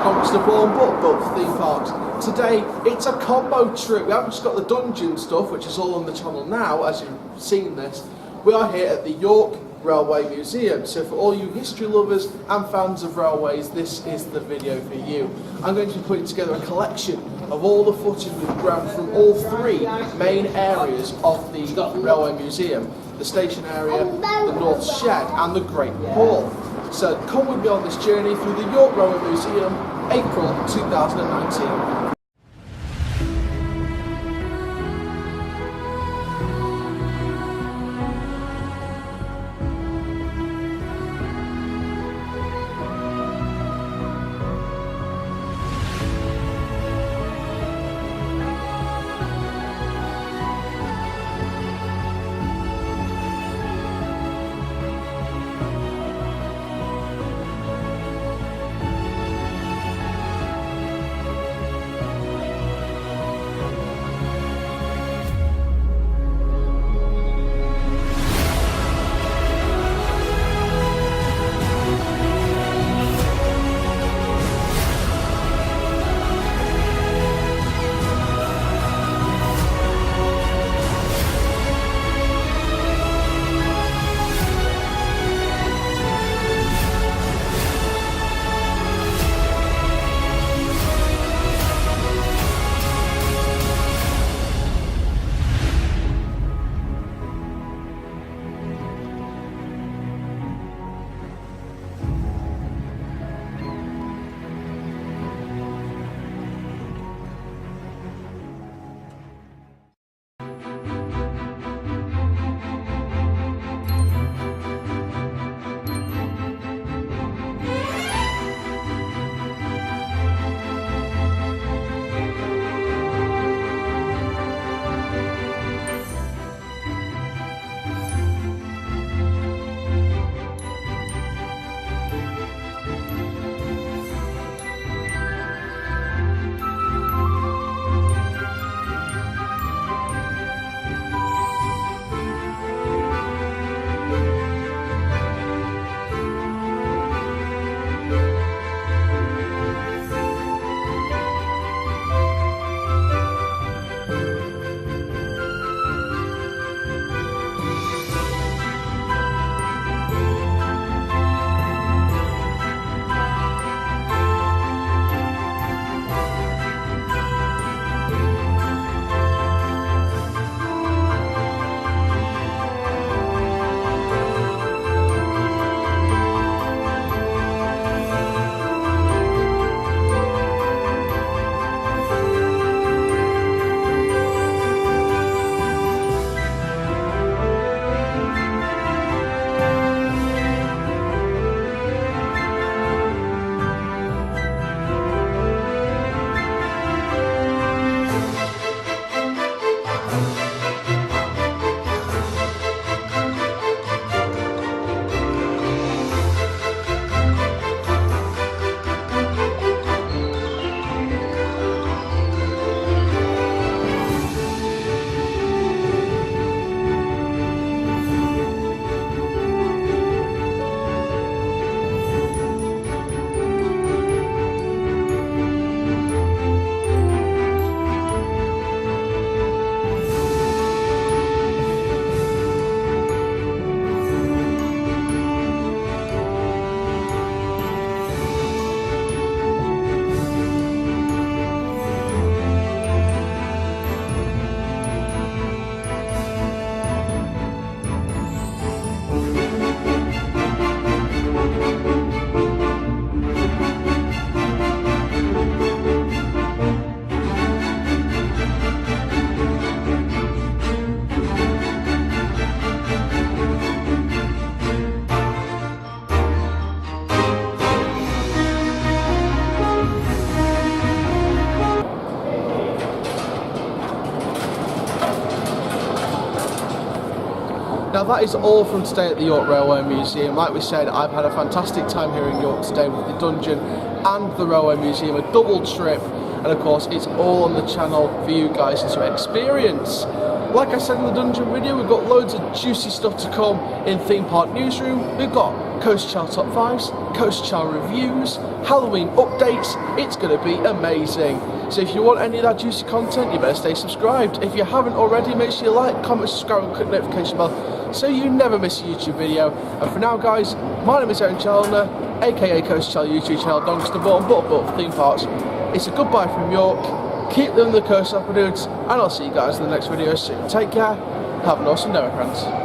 conquers the Bourne, but both theme parks. Today, it's a combo trip. We haven't just got the dungeon stuff, which is all on the channel now, as you've seen this. We are here at the York Railway Museum, so for all you history lovers and fans of railways, this is the video for you. I'm going to be putting together a collection of all the footage we've grabbed from all three main areas of the Railway Museum: the station area, the North Shed and the Great Hall. So come with me on this journey through the York Railway Museum, April 2019. Now that is all from today at the York Railway Museum. Like we said, I've had a fantastic time here in York today with the dungeon and the Railway Museum, a double trip, and of course it's all on the channel for you guys to experience. Like I said in the dungeon video, we've got loads of juicy stuff to come in Theme Park Newsroom. We've got Coaster Chall Top 5s, Coaster Chall reviews, Halloween updates. It's going to be amazing. So if you want any of that juicy content, you better stay subscribed. If you haven't already, make sure you like, comment, subscribe and click the notification bell so you never miss a YouTube video. And for now guys, my name is Aaron Challoner, aka Coaster Chall YouTube channel, Doncaster Born, but for theme parks. It's a goodbye from York. Keep living the coaster up, dudes, and I'll see you guys in the next video soon. Take care, have an awesome day, my friends.